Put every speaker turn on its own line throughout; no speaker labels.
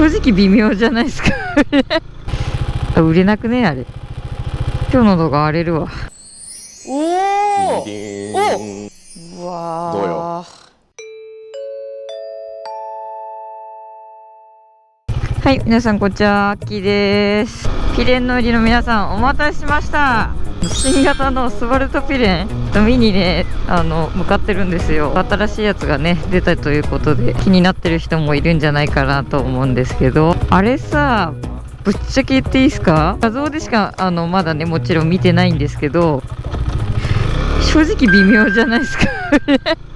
正直微妙じゃないですかあ、売れなくねあれ。今日の動画荒れるわ。おお、うわー、
どうよ。
はい、皆さんこんにちは、アッキーです。ピレンの入りの皆さんお待たせしました。新型のスバルトピレン見にね、向かってるんですよ。新しいやつがね出たということで気になってる人もいるんじゃないかなと思うんですけど、あれさ、ぶっちゃけ言っていいですか？画像でしかまだねもちろん見てないんですけど、正直微妙じゃないですか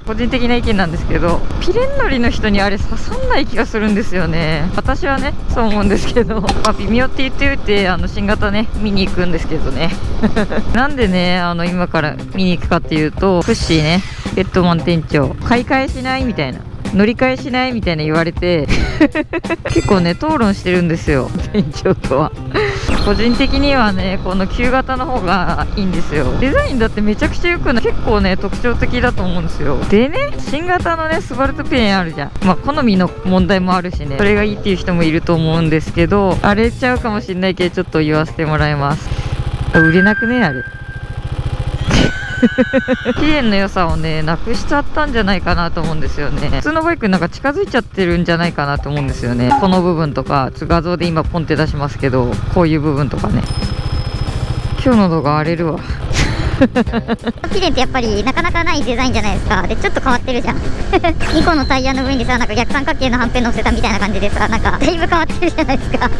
個人的な意見なんですけど、ピレン乗りの人にあれ刺さんない気がするんですよね。私はねそう思うんですけど、微妙って言っておいて新型ね見に行くんですけどねなんでね今から見に行くかっていうと、フッシーねペットマン店長買い替えしないみたいな、乗り換えしないみたいな言われて結構ね討論してるんですよ、店長とは個人的にはねこの旧型の方がいいんですよ。デザインだってめちゃくちゃよくない？結構ね特徴的だと思うんですよ。でね、新型のねスバルトピレンあるじゃん。好みの問題もあるしね、それがいいっていう人もいると思うんですけど、荒れちゃうかもしんないけどちょっと言わせてもらいます。売れなくねあれピレンの良さをねなくしちゃったんじゃないかなと思うんですよね。普通のバイクになんか近づいちゃってるんじゃないかなと思うんですよね。この部分とか画像で今ポンって出しますけど、こういう部分とかね。今日の動画荒れるわ
ピレンってやっぱりなかなかないデザインじゃないですか。でちょっと変わってるじゃん2個のタイヤの上にさ、なんか逆三角形のはんぺん乗せたみたいな感じでさ、なんかだいぶ変わってるじゃないですか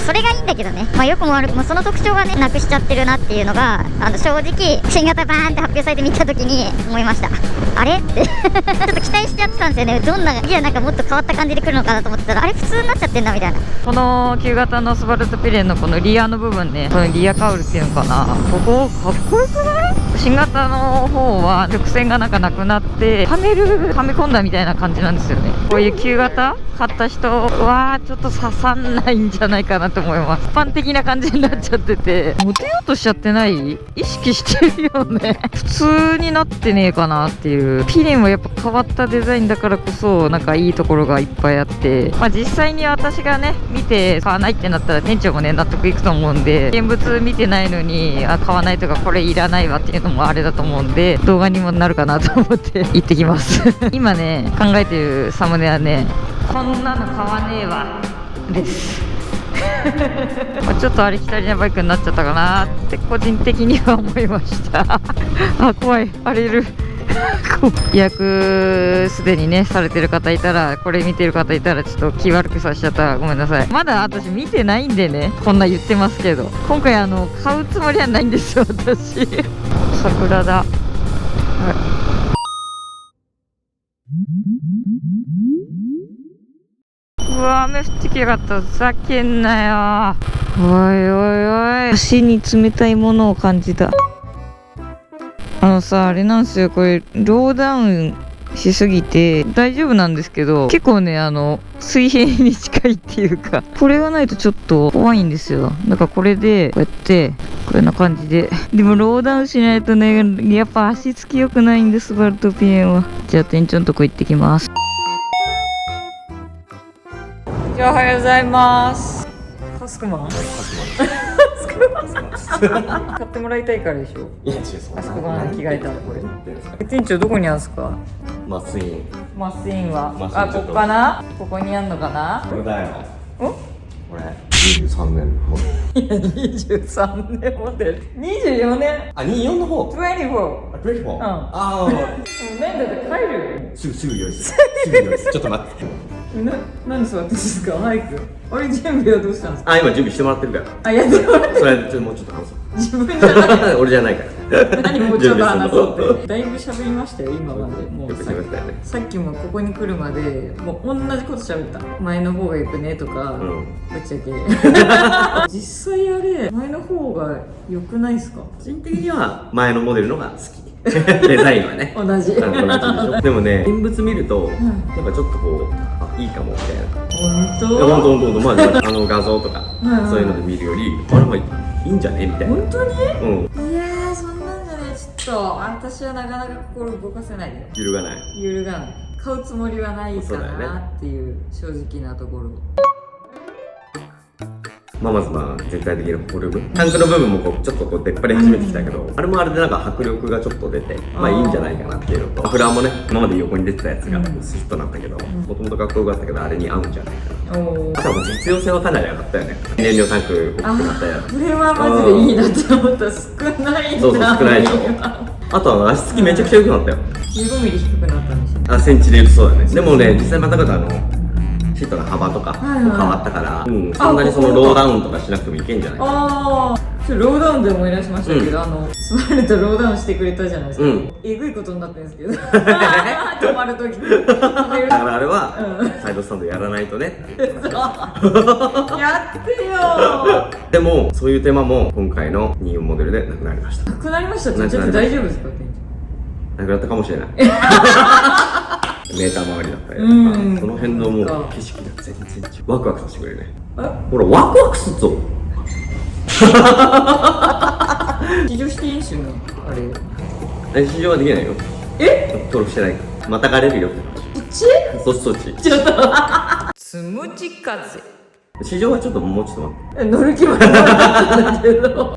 それがいいんだけどね、良くも悪くもその特徴がねなくしちゃってるなっていうのが正直新型バーンって発表されて見た時に思いました。あれってちょっと期待しちゃってたんですよね。どんないやなんかもっと変わった感じで来るのかなと思ってたら、あれ普通になっちゃってんだみたいな。
この旧型のスバルトピレンのこのリアの部分ね、このリアカウルっていうのかな、ここかっこよくない？新型の方は曲線がなんかなくなってパネルはめ込んだみたいな感じなんですよね。こういう旧型買った人はちょっと刺さんないんじゃないかなと思います。一般的な感じになっちゃってて、モテようとしちゃってない？意識してるよね普通になってねえかなっていう。ピレンはやっぱ変わったデザインだからこそなんかいいところがいっぱいあって、実際に私がね見て買わないってなったら店長もね納得いくと思うんで、現物見てないのに買わないとかこれいらないわっていうのもあれだと思うんで、動画にもなるかなと思って行ってきます今ね考えてるサムネはね、こんなの買わねえわですちょっとありきたりなバイクになっちゃったかなって個人的には思いました怖い、荒れる予約すでにねされてる方いたら、これ見てる方いたらちょっと気悪くさせちゃったらごめんなさい。まだ私見てないんでねこんな言ってますけど、今回買うつもりはないんですよ私桜だ。うわ、雨降ってきやがった。ふざけんなよ。おいおいおい、足に冷たいものを感じた。あれなんですよ、これローダウンしすぎて大丈夫なんですけど、結構ね水平に近いっていうか、これがないとちょっと怖いんですよ。だからこれでこうやってこんな感じで、でもローダウンしないとねやっぱ足つき良くないんです、スバルトピレンは。じゃあ店長のとこ行ってきます。じゃあおはようございます。カスクマン買ってもらいたいからでしょ。
いや違う、
カスクマン着替えたらこれ。店長どこにあるんすか？
マスイン。
マスインは
マスインちょっと
ここかな？ここにあんのかな？
これだよ。
お？
これ23年も。
いや23年モデル。24年。
あ、24の方。
24。
あ、24。
うん
ああ。
もうないんだって帰るよ。
すぐ用意する。すぐ用意する。ちょっと待って。
何座ってんですか？早く。あれ準備はどうしたんですか？
あ、今準備してもらってるから。
あ、やってもらって。
それもうちょっと話そう。
自分じゃない。
俺じゃないから。
何もうちょっと話そうって。だいぶ喋りましたよ今まで。もう
よく喋ったよね。
さっきもここに来るまでもう同じこと喋った。前の方がよくねとか、ぶっちゃけ実際あれ前の方が良くないですか？
個人的には前のモデルのが好き。デザインはね。
同じ。
同じでしょ。でもね、現物見ると、やっぱちょっとこう、あ、いいかもみたいな。
本当？
ほんと、画像とか、そういうので見るより、あれもいいんじゃねみたいな。
本当に？
うん。
いやー、そんなんじゃない。ちょっと私はなかなか心動かせないよ。
揺るがない。
揺るがない。買うつもりはないか
そうだよね
なっていう正直なところ。
マズ全体的なフォルム、タンクの部分もこうちょっとこう出っ張り始めてきたけど、あれもあれでなんか迫力がちょっと出て、まあいいんじゃないかなっていうのと、マフラーもね今まで横に出てたやつがスッとなったけど、もともとかっこよかったけどあれに合うんじゃないかな。あとはもう実用性はかなり上がったよね。燃料タンク大きくなったよ。
これはマジでいいなって思った。少ないんだ。
そうそう、少ないでしょ。あとは足つきめちゃくちゃ良くなったよ。
15ミリ低くなったんですよ。
あ、センチで言うとそうだね。でもね、実際またシートの幅とか変わったから、そんなにそのローダウンとかしなくてもいけんじゃないかな。
ああ、ローダウンで思い出しましたけど、スマイルとローダウンしてくれたじゃないですか。えぐいことになってるんですけど。止まるとき。だ
からあれは、サイドスタンドやらないとね。
やってよ。
でも、そういう手間も今回の24モデルでなくなりました。
なくなりましたって、ちょっと大丈夫ですか？
なくなったかもしれない。メーター周りだったり、その辺のもう景色が全然違う。ワクワクさせてくれるね。ほら、ワクワクするぞ。
試乗していいんすよね、あれ。
試乗はできないよ。登録してないから。またがれるよって話。そっち。
ちょっと。つむじ風。
試乗はちょっともうちょっと待って。
乗る気はなかったんだけど。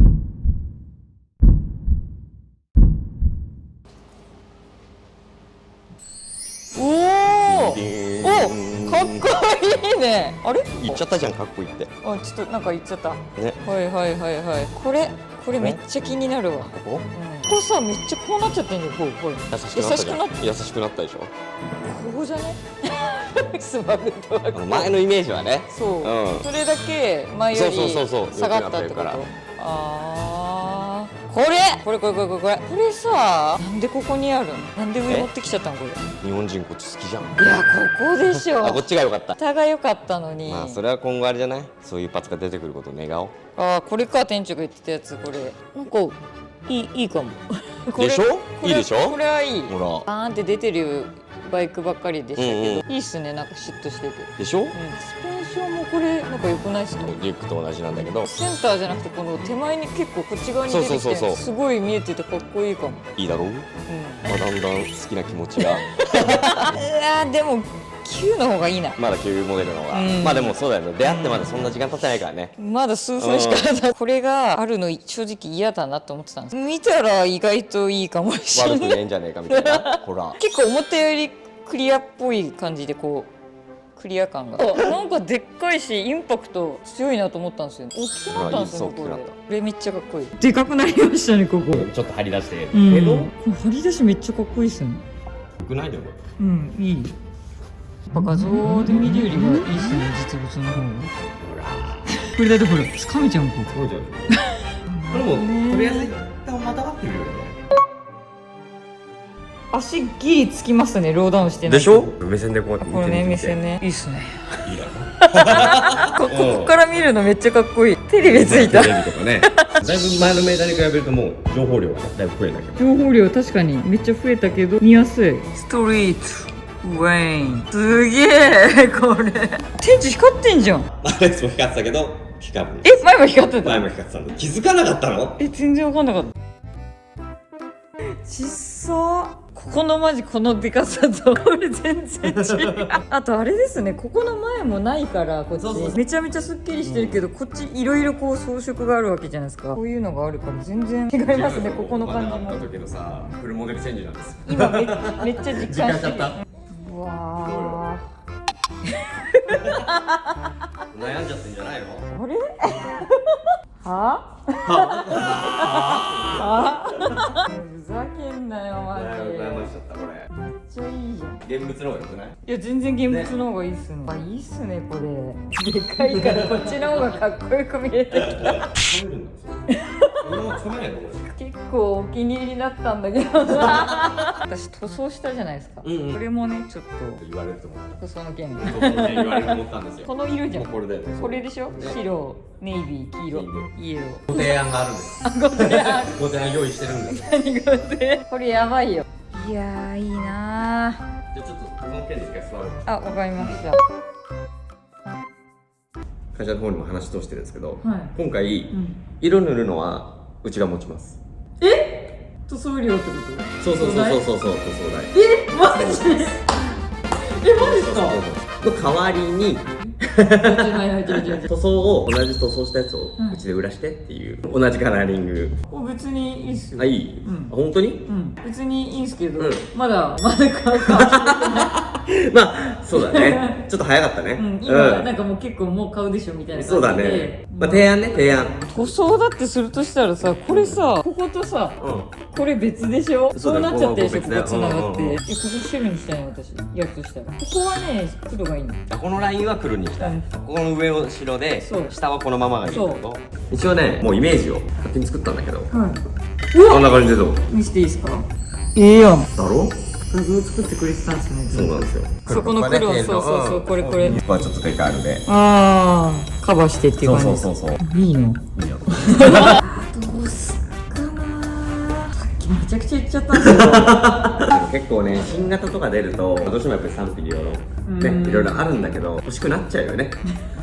かっこいいね。あれ？
言っちゃったじゃん、かっこいいって。
あ、ちょっとなんか言っちゃった。
ね。
はい。これめっちゃ気になるわ。ここさ、めっちゃこうなっちゃってんのよ。これ。
優しくなったでしょ。
ここじゃね？スマブとは。
前のイメージはね。
そう。それだけ前より下がったってこと。これさ、なんでここにあるの？なんで上持ってきちゃったのこれ？
日本人こっち好きじゃん。い
や、ここでしょ。
こっちが良かった。
下が良かったのに。
まあそれは今後あれじゃない？そういうパーツが出てくることを願おう。
これか、店長が言ってたやつ。これなんかいいかも。
でしょ？いいでしょ？
これはいい。
ほら、
バーンって出てるバイクばっかりでしたけど、いいっすね。なんかシュッとしてて。
でしょ？
スペンションもこれなんか良くないっすか？
リュックと同じなんだけど、
センターじゃなくてこの手前に結構こっち側に出てきてすごい見えててかっこいいかも。
いいだろう？まあだんだん好きな気持ちが。
でも9の方がいいな。
まだ9モデルの方が、まあでもそうだよね。出会ってまだそんな時間経ってないからね。
まだ数分しかない。これがあるの正直嫌だなと思ってたんです。見たら意外といいかもしれない。
悪くねえんじゃねえかみたいな。ほら、
結構思ったよりクリアっぽい感じでこうクリア感がなんかでっかいしインパクト強いなと思ったんですよ。大きくなったんですよね。これめっちゃかっこいい。でかくなりましたね。ここ
ちょっと張り出してる
けど、張り出しめっちゃかっこいいですよね。
よくないでも。
いい。やっぱ画像で見るよりはいいっすね、実物の方が。これだってほら、つかめちゃうここ。
これもとりあえず一旦またがってるよね。
足ギリつきますね、ローダウンしてない。
でしょ？目線でこうやって見てみて。
これね、目線ね。いいっすね。
いいだろ。
ここから見るのめっちゃかっこいい。テレビついた。
テレビとかね。だいぶ前のメーターに比べるともう情報量がだいぶ増えたけど。
情報量確かにめっちゃ増えたけど見やすい。ストリート。ウェイン。すげえこれ。天地光ってんじゃん。
あれいつも光ってたけど光る。
前も光ってた。
前も光ってたの。気づかなかったの？
全然わかんなかった。ちっさ。ここのマジこのでかさとこれ全然違う。あとあれですね、ここの前もないからこっちめちゃめちゃすっきりしてるけど、こっちいろいろこう装飾があるわけじゃないですか。こういうのがあるから全然違いますね。ここの感じも。
った時のさ、フルモデルチェンジなんですよ。
今めっちゃ実感してる。うわ
悩んじゃってんじゃないの？
あれ？は？ふざけんなよマジ。
悩ましちゃったこれ。
めっちゃいいじゃん。
現物の方が良くない？
いや全然現物の方がいいっすね。いいっすねこれ。でかいからこっちの方がかっこよく見えてきた。結構お気に入りだったんだけど私塗装したじゃないですか。これもねちょっと
言われると思った。
塗装の件で
言われると思ったんですよ。
この色じゃん。
これだよね。
これでしょ。白、ネイビー、黄色、イエロー。
ご提案があるんです。ご提案用意してるんです。
何ご提案？これやばいよ。いやーいいなー。
じゃあちょっとこの件で一回座る。
あ、わかりました。
会社の方にも話通してるんですけど、今回色塗るのはうちが持ちます。
塗装料ってこと？
そう塗装代。
マジで？マジですか？
の代わりに塗装を同じ塗装したやつをうちで売らしてっていう、同じカラーリング。
別にいいっすよ。
あ、いい、あ、本当に？
別にいいんすけど、
うん
まだ買うか
まあそうだね、ちょっと早かったね。
今なんかもう結構もう買うでしょみたいな感じで。
そうだね。まあ提案ね、提案。
塗装だってするとしたらさ、これさ、こことさ、これ別でしょ。そうなっちゃってるでしょ、ここ繋がって。ここ白にしたいの私、やるとしたら。ここはね、黒がいいの。
このラインは黒にしたい。ここの上を白で、下はこのままがいいってこと？一応ね、もうイメージを勝手に作ったんだけど、こんな感じでどう？
見せていいですか？やん。
だろ？
画像作ってくれてたんですね。
そうなんですよ。
そこの黒、そう、これ。
ここはちょっとでかいので。
カバーしてっていう感じ。
そう。
いいの？
いいよ。
どうすっかな。さっきめちゃくちゃ言っちゃったんですけど。
結構ね、新型とか出るとどうしてもやっぱり賛否両論ね、いろいろあるんだけど欲しくなっちゃうよね。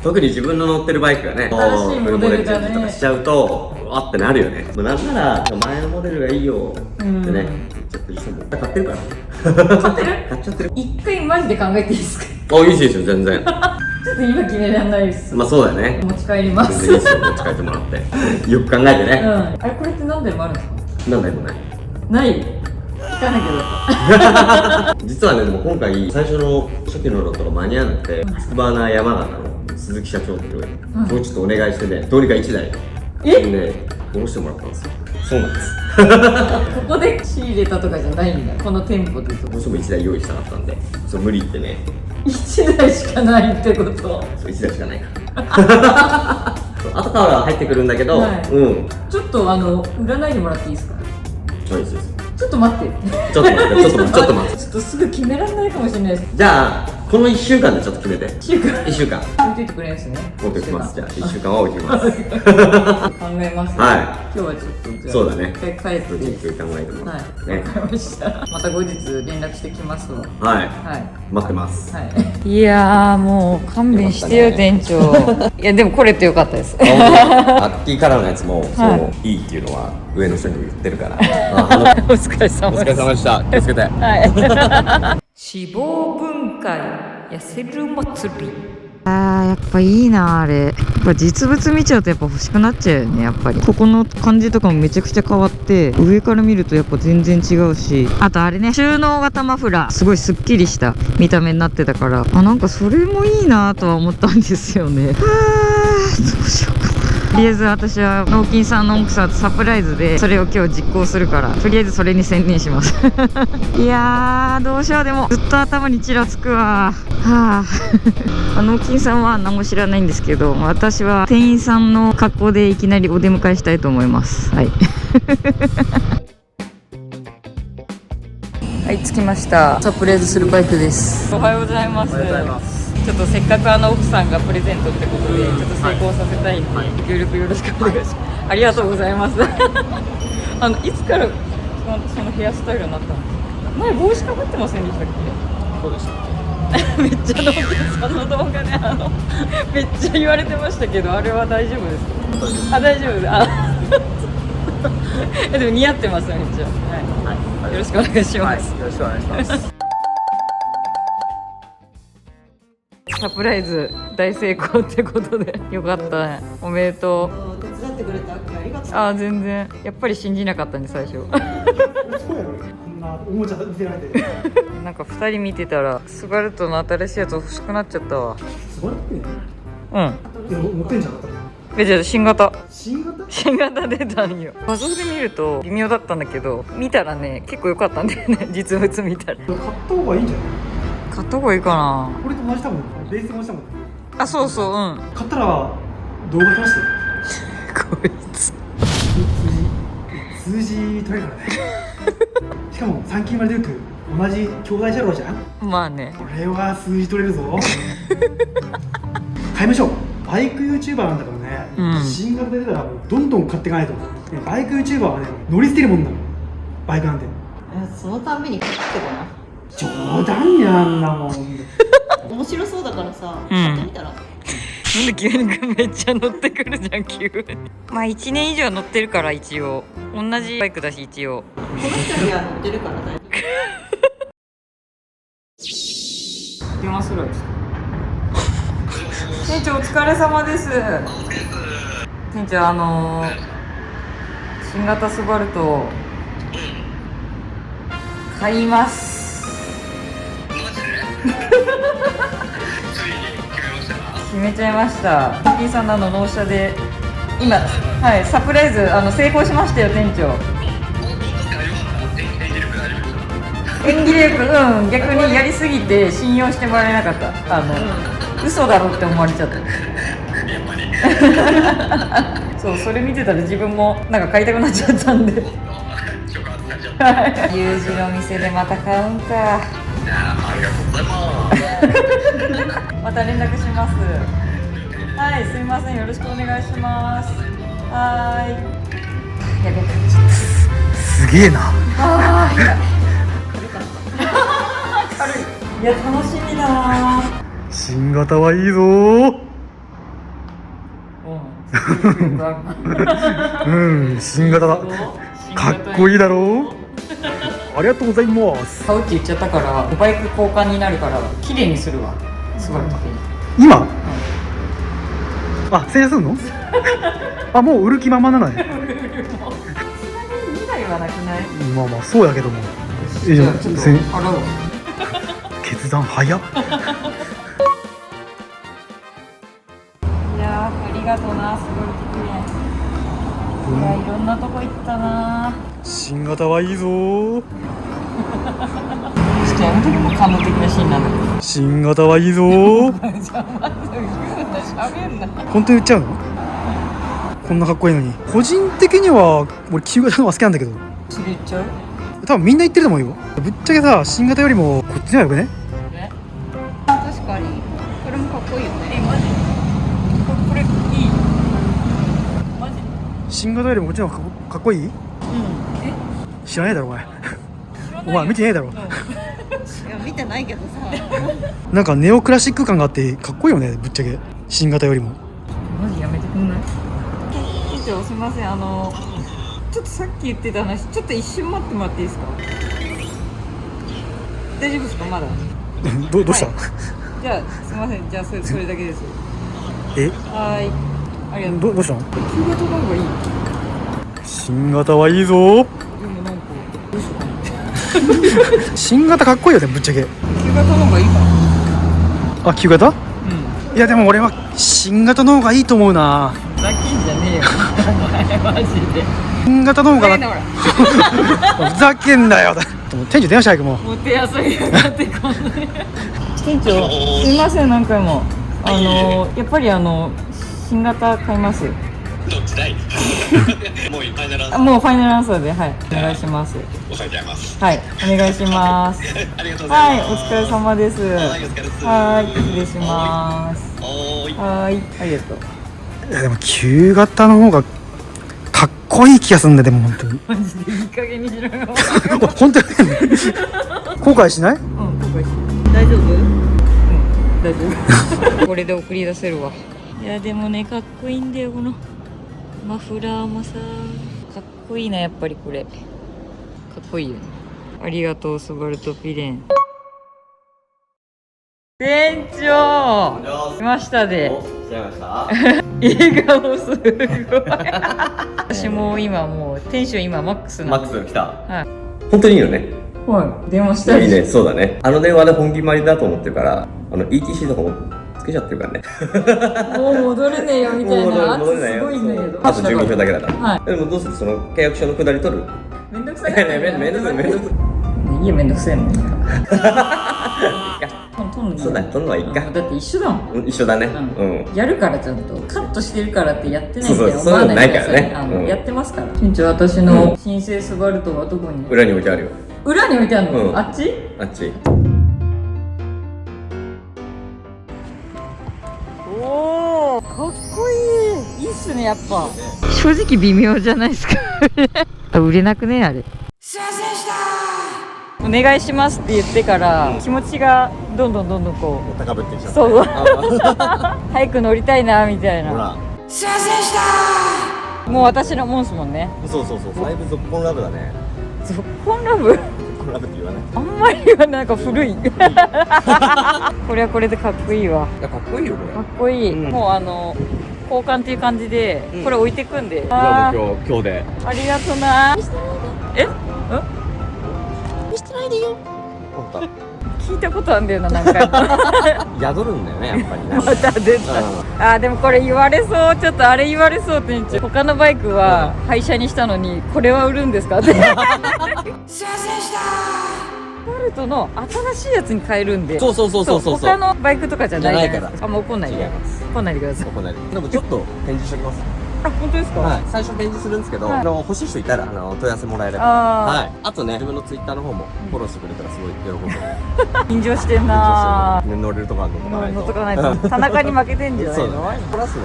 特に自分の乗ってるバイクがね、
新しいモデルがね
とかしちゃうとあってなるよね。もうなんなら前のモデルがいいよってね言っちゃってる人も買ってるから。買っちゃってる。
一回マジで考えていいですか？
あ、いいですよ全然。
ちょっと今決められないです。
まあそうだよね。
持ち帰ります。
全然いいですよ、持ち帰ってもらってよく考えてね。
あれこれって何台もあるんですか？
何台もない。
ない。聞かなきゃ。
実はね、でも今回最初の初期のロットが間に合わなくて、スクバーナー山形の鈴木社長っていうそれちょっとお願いしてね、どうにか1台ね、下ろしてもらったんですよ。そうなんです。
ここで仕入れたとかじゃないんだ。この店舗で。
どうしても1台用意したかったんで、そう無理ってね。
1台しかないってこと？
そう、1台しかないから後から入ってくるんだけど、
ちょっと占いでもらっていいですか？
いいですよ。
ちょっと待って。
ちょっと待って。
ちょっとすぐ決められないかもしれないです。
じゃあこの1週間でちょっと決めて。1週間
置いといてくれるんですね。
置いておきます。じゃあ1週間は置いておきます。
考えます。
はい。
今日はちょっと
そうだね。
一回帰って
じっくり考えてもらってね。
わかりました。また後日連絡してきますわ。
はい。待ってます。
いやーもう勘弁してよ店長。いやでもこれって良かったです。
アッキーカラーのやつもそういいっていうのは上の人にも言ってるから。
お疲れ様です。
お疲れ様でした。気をつけて。
脂肪分解痩せる祭り。やっぱいいなあれ。やっぱ実物見ちゃうとやっぱ欲しくなっちゃうよね。やっぱりここの感じとかもめちゃくちゃ変わって、上から見るとやっぱ全然違うし、あとあれね、収納型マフラーすごいすっきりした見た目になってたから、なんかそれもいいなとは思ったんですよね。どうしようかな。とりあえず私は納金さんの奥さんとサプライズでそれを今日実行するから、とりあえずそれに専念しますいやーどうしよう。でもずっと頭にちらつくわ。納金さんは何も知らないんですけど、私は店員さんの格好でいきなりお出迎えしたいと思います。はいはい、着きました。サプライズするバイクです。おはようございます。ちょっとせっかく奥さんがプレゼントってことでちょっと成功させたいんで、協力よろしくお願いします。ありがとうございますいつからそのヘアスタイルになったの？前帽子かぶってませんでしたっけ？そうでしためっちゃその動画でめっちゃ言われてましたけど、あれは大丈夫ですか？大丈夫です。でも似合ってますめっちゃ。よろしくお願いします。よろしくお願いします。サプライズ大成功ってことでよかったね。おめでとう。手伝ってくれてありがとう。全然やっぱり信じなかったね最初。そうやろ。こんなおもちゃ見せられて。なんか2人見てたらスバルトの新しいやつ欲しくなっちゃったわ。スバルトって持ってんじゃん。じゃ新型出たんよ。画像で見ると微妙だったんだけど、見たらね結構良かったんだよね実物見たら。買った方がいいんじゃない？買った方がいいかな。これと同じ多分ベース同じ多分。そうそう、買ったら動画撮らせてこいつ数字取れるからねしかも390デューク同じ兄弟車両じゃん。まあね、これは数字取れるぞ買いましょう。バイク YouTuber なんだからね、新型出たらもうどんどん買っていかないと。バイク YouTuber はね乗り捨てるもんだもんバイクなんて。そのたんびに買ってこな。冗談やんなもん面白そうだからさ、買ってみたら。なんで急にめっちゃ乗ってくるじゃん急に。1年以上乗ってるから、一応同じバイクだし、一応この人には乗ってるから大丈夫電話するわ。店長お疲れ様です。店長新型スバルト買います。決めちゃいました。キーさんの納車で今、はい、サプライズ成功しましたよ店長。演技力、逆にやりすぎて信用してもらえなかった。嘘だろって思われちゃった。そう、それ見てたら自分もなんか買いたくなっちゃったんで。ユージの店でまた買うんか。
ありがとうございます。
また連絡します。はい、すみません、よろしくお願いします。はーい。やべえ、
すげえな。
あー、軽い。いや、楽しみだな。
新型はいいぞうん、新型だ。かっこいいだろう。ありがとうございます。
買うって言っちゃったからバイク交換になるから綺麗にするわ。すごい時に
今、あ、制すんのあ、もう売る気満々なのね。
2台はなくない？
まあまあそうやけども。
じゃあちょっと払うわ。
決断早っ。
いやー、ありがとうな、すごい綺麗。いや、いろんなとこ行ったな。
新型はいいぞ。
ちょっとやめときも感動的なシーンなんだけど。
新型はいいぞ。本当に言っちゃうの？こんなかっこいいのに。個人的には俺旧型の方が好きなんだけど。
それ言っちゃう？
多分みんな言ってると思うよ。ぶっちゃけさ、新型よりもこっちの方がよくね？
確かにこれもかっこいいよね。
マジ？これいい？マジ？
新型よりもこっちの方がかっこいい？知らねえだろお前。お前見てねえだろ。
いや見てないけどさ。
なんかネオクラシック感があってかっこいいよね、ぶっちゃけ新型よりも。
マジやめてくんない？店長すみません、ちょっとさっき言ってた話、ちょっと一瞬待ってもらっていいですか？大丈夫ですか？まだ。
どうした？
はい、じゃあすみません、じゃあそれだけです。
え？
はい、ありがとう。
どうしたの？
旧型の方がいい。
新型はいいぞ。
でもなんかどうしようかな。
新型かっこいいよね、ぶっちゃけ。
旧型の方がいいかな。
あ、旧型？
うん。
いやでも俺は新型の方がいいと思うな。
ふざけんじゃねえよ。お前マジで。
新型の方が
ほら。
ふざけんなよ。店長電話したいけども。
もてあそびやがってこんな。店長すみません、何回もやっぱり新型買いますよ。
どっちだい？もうファイナルアンサー。
もうファイナルアンサーで、はい、お願いします。
おはようございます。
はい、お願いします。
ありがとうございます。
はい、お疲れ様です。
はい、お疲れです。
はい、失礼します。
おーい。
はい、ありがとう。
いやでも旧型の方がかっこいい気がするんだよ、でも本当に。
マジでいい加減にしろよ。
本当に後悔しない？
うん、後悔してる。
大丈夫？
大丈夫。これで送り出せるわ。いやでもね、かっこいいんだよ、このマフラーもさ、かっこいいな、やっぱりこれかっこいいよね。ありがとう、スバルトピレン。店長来ましたで。
お、来ちゃいました。
笑顔すごい。私も今もうテンション今マックスなんで。
マックス来た。
はい。
本当にいいよね。
はい。電話したい
いいね、そうだね。あの電話で本決まりだと思ってるから、ETC とかもつけちゃってるからね。
もう戻れねえよみたいな圧す
戻れないよ。
ごいんだけど。
あと住民票だけだから。
はい
でもどうする、その契約書のくだり取る？
めんどくさい。
めんどくさい。
いやめんどくせえもん。
そうだ、取るのはいいか。
だって一緒だもん。
うん、一緒だね。
う
うんん。
やるからちゃんとカットしてるからってやってないって
そうそう
思わないでください。
そういうのないからねうん
やってますから。店長、私の新生スバルトはどこに？
裏に置いてあるよ。
裏に置いてあるの？
うん
あっち？
あっち。
おお、かっこいい。いいっすね、やっぱ。正直微妙じゃないですか。あ、売れなくね、あれ。すいませんでした。お願いしますって言ってから、気持ちがどんどんこう。
高ぶってきちゃった。
そう。早く乗りたいなみたいな。
ほら。
すいませんでした。もう私のもんすもんね。
そう。だいぶゾッコンラブだね。
ゾッコンラブ。
ラブって言わない。
あんまりはなんか古いこれはこれでかっこいいわ。
いやかっこいいよこれ。
かっこいい、
うん
もう交換っていう感じで、
うん
これ置いてくんで、
じゃあもう今日で。
ありがとな。え？
本
聞いたことあるんだよな、何回も
当宿るんだよねやっぱりね。
また出た。あーでもこれ言われそう、ちょっとあれ言われそうって言っちゃう。他のバイクは廃車にしたのにこれは売るんですかってスパルトの新しいやつに変えるんで。
そう
他のバイクとかじゃないじゃないですか。
じゃないから
あ、もう怒んないで。
違います
怒んないでください。
ここね。でもちょっと展示しておきます。
あ、本当ですか？
はい。最初展示するんですけど、
はい
欲しい人いたら問い合わせもらえれば。
あ
はい。あとね自分のツイッターの方もフォローしてくれたらすごい喜ぶ。
緊張してんな
ね乗れるとこは乗っとかないと。
乗っとかないと田中に負けてんじゃないの？
そうだね。プラスね。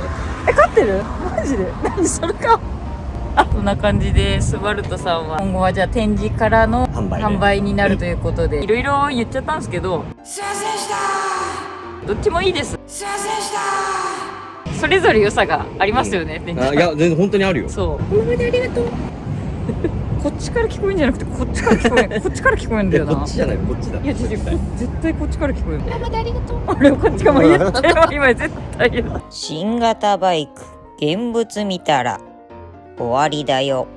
え、勝ってる？マジで？何それか。あ、こんな感じでスバルトさんは今後はじゃあ展示からの販売になるということで、いろいろ言っちゃったんですけど、すいませんでした。どっちもいいです。すいませんでした。それぞれ良さがありますよね。展示
いや全然本当にあるよ。
そう。今までありがとう。こっちから聞こえんじゃなくてこっちから聞こえん。こっちから聞こえんだよな。
こっちじゃないこっちだ。
いや絶対こっちから聞こえるんだよ。今までありがとう。俺こっちからも言ってよ。今絶対言う。
新型バイク現物見たら終わりだよ。